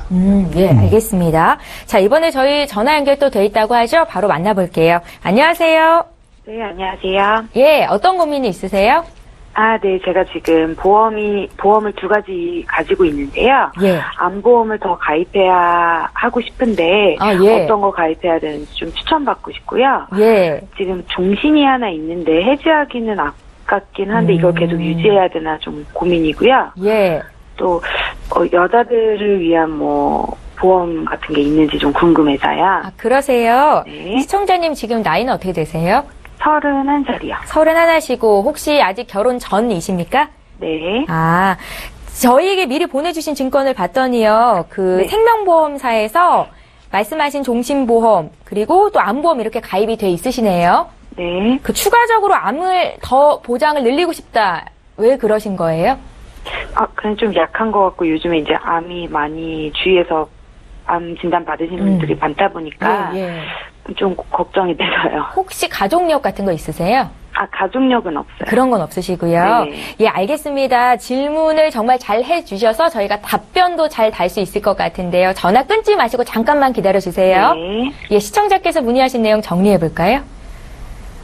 예, 알겠습니다. 자, 이번에 저희 전화 연결 또 돼 있다고 하죠? 바로 만나볼게요. 안녕하세요. 네, 안녕하세요. 예, 어떤 고민이 있으세요? 네. 제가 지금 보험을 두 가지 가지고 있는데요. 예. 암보험을 더 가입해야 하고 싶은데, 예. 어떤 거 가입해야 되는지 좀 추천받고 싶고요. 예. 지금 종신이 하나 있는데, 해지하기는 아깝긴 한데, 이걸 계속 유지해야 되나 좀 고민이고요. 예. 또, 여자들을 위한 보험 같은 게 있는지 좀 궁금해서요. 그러세요? 네. 시청자님 지금 나이는 어떻게 되세요? 31살이요. 31이시고 혹시 아직 결혼 전이십니까? 네. 저희에게 미리 보내주신 증권을 봤더니요. 네. 생명보험사에서 말씀하신 종신보험 그리고 또 암보험 이렇게 가입이 돼 있으시네요. 네. 추가적으로 암을 더 보장을 늘리고 싶다. 왜 그러신 거예요? 그냥 좀 약한 것 같고 요즘에 이제 암이 많이 주위에서 암 진단 받으시는 분들이 많다 보니까 좀 걱정이 돼서요. 혹시 가족력 같은 거 있으세요? 가족력은 없어요. 그런 건 없으시고요. 네. 예, 알겠습니다. 질문을 정말 잘 해주셔서 저희가 답변도 잘 달 수 있을 것 같은데요. 전화 끊지 마시고 잠깐만 기다려주세요. 네. 예, 시청자께서 문의하신 내용 정리해볼까요?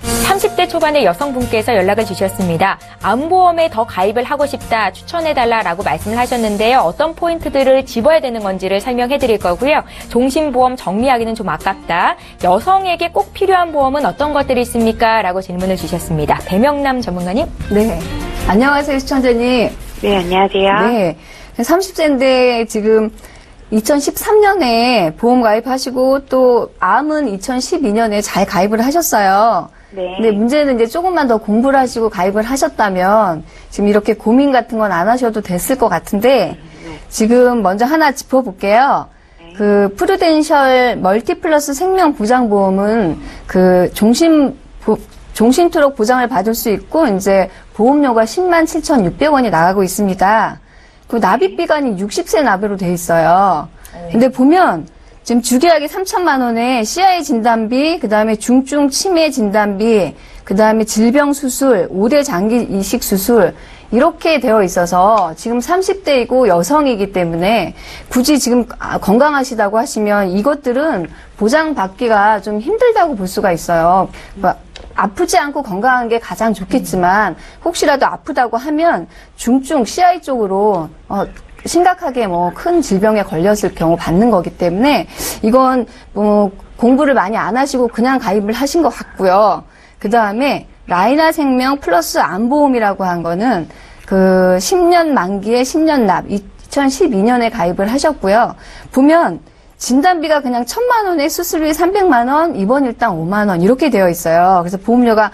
30대 초반의 여성분께서 연락을 주셨습니다. 암보험에 더 가입을 하고 싶다, 추천해달라라고 말씀을 하셨는데요. 어떤 포인트들을 집어야 되는 건지를 설명해드릴 거고요. 종신보험 정리하기는 좀 아깝다. 여성에게 꼭 필요한 보험은 어떤 것들이 있습니까? 라고 질문을 주셨습니다. 배명남 전문가님. 네. 안녕하세요, 시청자님. 네, 안녕하세요. 네. 30세인데 지금 2013년에 보험 가입하시고 또 암은 2012년에 잘 가입을 하셨어요. 네. 근데 문제는 이제 조금만 더 공부를 하시고 가입을 하셨다면 지금 이렇게 고민 같은 건 안 하셔도 됐을 것 같은데 지금 먼저 하나 짚어볼게요. 그 프루덴셜 멀티플러스 생명보장보험은 그 종신토록 보장을 받을 수 있고 이제 보험료가 107,600원이 나가고 있습니다. 그 납입기간이 60세 납으로 돼 있어요. 근데 보면 지금 주계약이 3천만 원에 CI 진단비, 그 다음에 중증 치매 진단비, 그 다음에 질병 수술, 5대 장기 이식 수술 이렇게 되어 있어서 지금 30대이고 여성이기 때문에 굳이 지금 건강하시다고 하시면 이것들은 보장받기가 좀 힘들다고 볼 수가 있어요. 그러니까 아프지 않고 건강한 게 가장 좋겠지만 혹시라도 아프다고 하면 중증 CI 쪽으로 심각하게 큰 질병에 걸렸을 경우 받는 거기 때문에 이건 공부를 많이 안 하시고 그냥 가입을 하신 것 같고요. 그 다음에 라이나 생명 플러스 암보험이라고 한 거는 그 10년 만기에 10년 납 2012년에 가입을 하셨고요. 보면 진단비가 그냥 1,000만 원에 수술비 300만 원, 입원일당 5만 원 이렇게 되어 있어요. 그래서 보험료가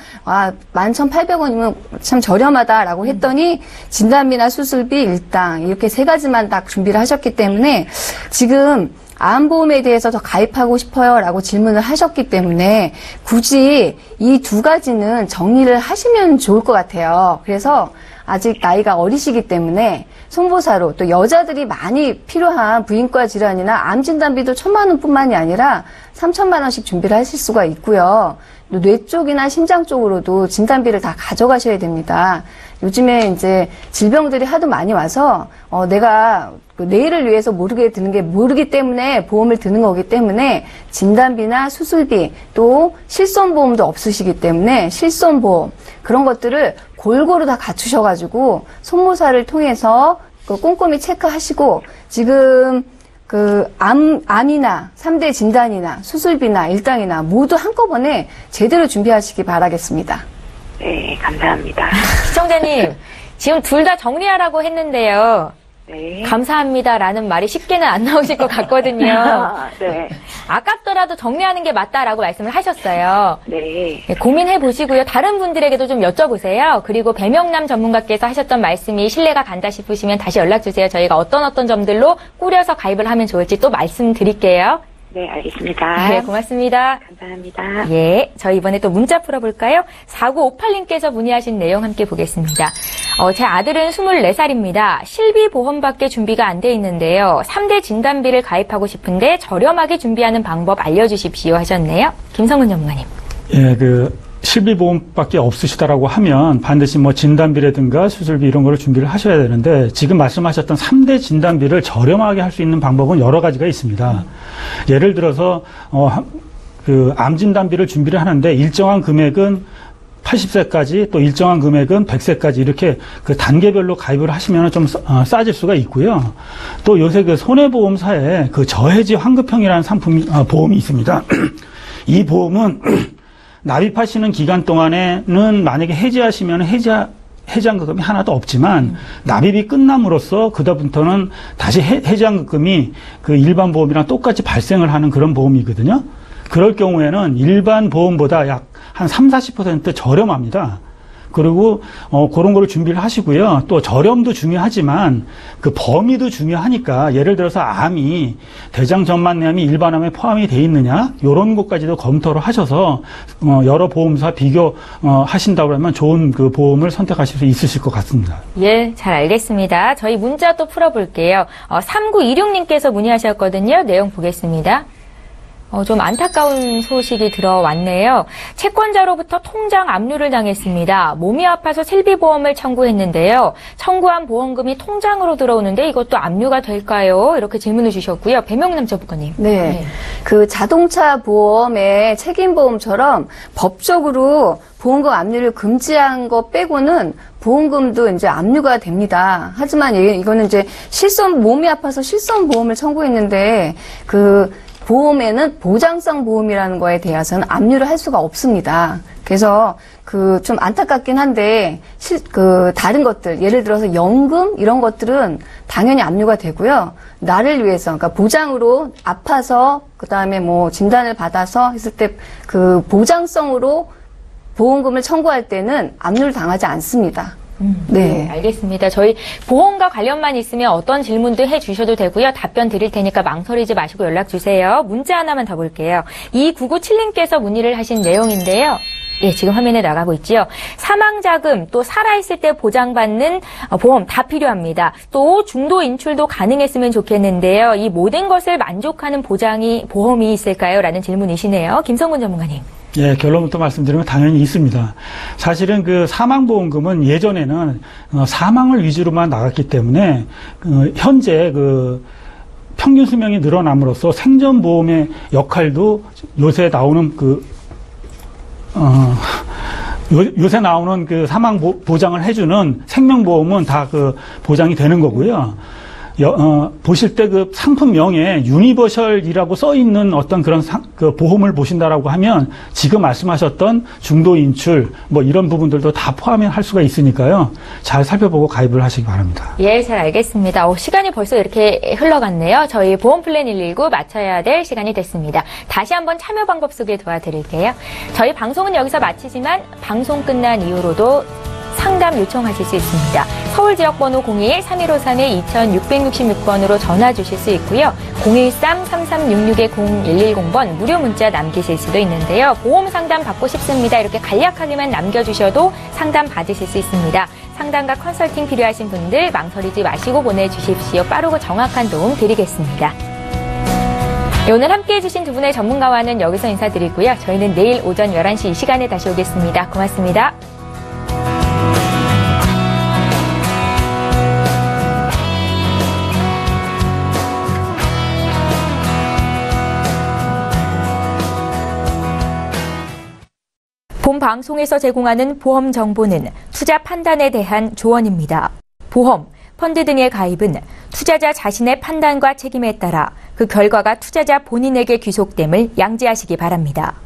11,800원이면 참 저렴하다라고 했더니 진단비나 수술비, 일당 이렇게 세 가지만 딱 준비를 하셨기 때문에 지금 암보험에 대해서 더 가입하고 싶어요 라고 질문을 하셨기 때문에 굳이 이 두 가지는 정리를 하시면 좋을 것 같아요. 그래서 아직 나이가 어리시기 때문에 손보사로 또 여자들이 많이 필요한 부인과 질환이나 암 진단비도 1,000만 원뿐만이 아니라 3,000만 원씩 준비를 하실 수가 있고요. 또 뇌 쪽이나 심장 쪽으로도 진단비를 다 가져가셔야 됩니다. 요즘에 이제 질병들이 하도 많이 와서 내가 내일을 위해서 모르기 때문에 보험을 드는 거기 때문에 진단비나 수술비 또 실손보험도 없으시기 때문에 실손보험 그런 것들을 골고루 다 갖추셔가지고 손모사를 통해서 꼼꼼히 체크하시고 지금 암이나 3대 진단이나 수술비나 일당이나 모두 한꺼번에 제대로 준비하시기 바라겠습니다. 네, 감사합니다. 시청자님, 지금 둘 다 정리하라고 했는데요. 네. 감사합니다라는 말이 쉽게는 안 나오실 것 같거든요. 네. 아깝더라도 정리하는 게 맞다라고 말씀을 하셨어요. 네. 네, 고민해 보시고요. 다른 분들에게도 좀 여쭤보세요. 그리고 배명남 전문가께서 하셨던 말씀이 신뢰가 간다 싶으시면 다시 연락 주세요. 저희가 어떤 점들로 꾸려서 가입을 하면 좋을지 또 말씀드릴게요. 네, 알겠습니다. 네, 고맙습니다. 감사합니다. 예, 저희 이번에 또 문자 풀어볼까요? 4958님께서 문의하신 내용 함께 보겠습니다. 제 아들은 24살입니다. 실비보험밖에 준비가 안 돼 있는데요. 3대 진단비를 가입하고 싶은데 저렴하게 준비하는 방법 알려주십시오 하셨네요. 김성근 전문가님. 예, 실비보험밖에 없으시다라고 하면 반드시 진단비라든가 수술비 이런 거를 준비를 하셔야 되는데 지금 말씀하셨던 3대 진단비를 저렴하게 할 수 있는 방법은 여러 가지가 있습니다. 예를 들어서 암 진단비를 준비를 하는데 일정한 금액은 80세까지 또 일정한 금액은 100세까지 이렇게 그 단계별로 가입을 하시면 좀 싸질 수가 있고요. 또 요새 그 손해보험사에 그 저해지 환급형이라는 보험이 있습니다. 이 보험은 납입하시는 기간 동안에는 만약에 해지하시면 해지환급금이 하나도 없지만 납입이 끝남으로써 그다음부터는 다시 해지환급금이 그 일반 보험이랑 똑같이 발생을 하는 그런 보험이거든요. 그럴 경우에는 일반 보험보다 약 한 30-40% 저렴합니다. 그리고 그런 거를 준비를 하시고요. 또 저렴도 중요하지만 그 범위도 중요하니까 예를 들어서 암이 대장 전만암이 일반암에 포함이 돼 있느냐 이런 것까지도 검토를 하셔서 여러 보험사 비교 하신다고 하면 좋은 그 보험을 선택하실 수 있으실 것 같습니다. 예, 잘 알겠습니다. 저희 문자 또 풀어볼게요. 3926님께서 문의하셨거든요. 내용 보겠습니다. 좀 안타까운 소식이 들어왔네요. 채권자로부터 통장 압류를 당했습니다. 몸이 아파서 실비보험을 청구했는데요. 청구한 보험금이 통장으로 들어오는데 이것도 압류가 될까요? 이렇게 질문을 주셨고요. 배명남 전문가님. 네. 그 자동차 보험의 책임보험처럼 법적으로 보험금 압류를 금지한 거 빼고는 보험금도 이제 압류가 됩니다. 하지만 이거는 이제 몸이 아파서 실손보험을 청구했는데 보험에는 보장성 보험이라는 거에 대해서는 압류를 할 수가 없습니다. 그래서 좀 안타깝긴 한데 다른 것들 예를 들어서 연금 이런 것들은 당연히 압류가 되고요. 나를 위해서 그러니까 보장으로 아파서 그다음에 뭐 진단을 받아서 했을 때 그 보장성으로 보험금을 청구할 때는 압류를 당하지 않습니다. 네, 알겠습니다. 저희 보험과 관련만 있으면 어떤 질문도 해주셔도 되고요. 답변 드릴 테니까 망설이지 마시고 연락 주세요. 문자 하나만 더 볼게요. 2997님께서 문의를 하신 내용인데요. 예, 지금 화면에 나가고 있지요. 사망자금 또 살아있을 때 보장받는 보험 다 필요합니다. 또 중도 인출도 가능했으면 좋겠는데요. 이 모든 것을 만족하는 보험이 있을까요? 라는 질문이시네요. 김성근 전문가님. 예, 결론부터 말씀드리면 당연히 있습니다. 사실은 그 사망보험금은 예전에는 사망을 위주로만 나갔기 때문에 현재 평균 수명이 늘어남으로써 생존보험의 역할도 요새 나오는 요새 나오는 그 사망 보장을 해주는 생명보험은 다 보장이 되는 거고요. 보실 때 그 상품명에 유니버셜이라고 써 있는 어떤 그런 보험을 보신다라고 하면 지금 말씀하셨던 중도 인출 뭐 이런 부분들도 다 포함할 수가 있으니까요. 잘 살펴보고 가입을 하시기 바랍니다. 예, 잘 알겠습니다. 시간이 벌써 이렇게 흘러갔네요. 저희 보험플랜 119 마쳐야 될 시간이 됐습니다. 다시 한번 참여 방법 소개 도와드릴게요. 저희 방송은 여기서 마치지만 방송 끝난 이후로도 상담 요청하실 수 있습니다. 서울 지역번호 02-3153-2666번으로 전화 주실 수 있고요. 013-3366-0110번 무료 문자 남기실 수도 있는데요. 보험 상담 받고 싶습니다. 이렇게 간략하게만 남겨주셔도 상담 받으실 수 있습니다. 상담과 컨설팅 필요하신 분들 망설이지 마시고 보내주십시오. 빠르고 정확한 도움 드리겠습니다. 네, 오늘 함께해 주신 두 분의 전문가와는 여기서 인사드리고요. 저희는 내일 오전 11시 이 시간에 다시 오겠습니다. 고맙습니다. 본 방송에서 제공하는 보험 정보는 투자 판단에 대한 조언입니다. 보험, 펀드 등의 가입은 투자자 자신의 판단과 책임에 따라 그 결과가 투자자 본인에게 귀속됨을 양지하시기 바랍니다.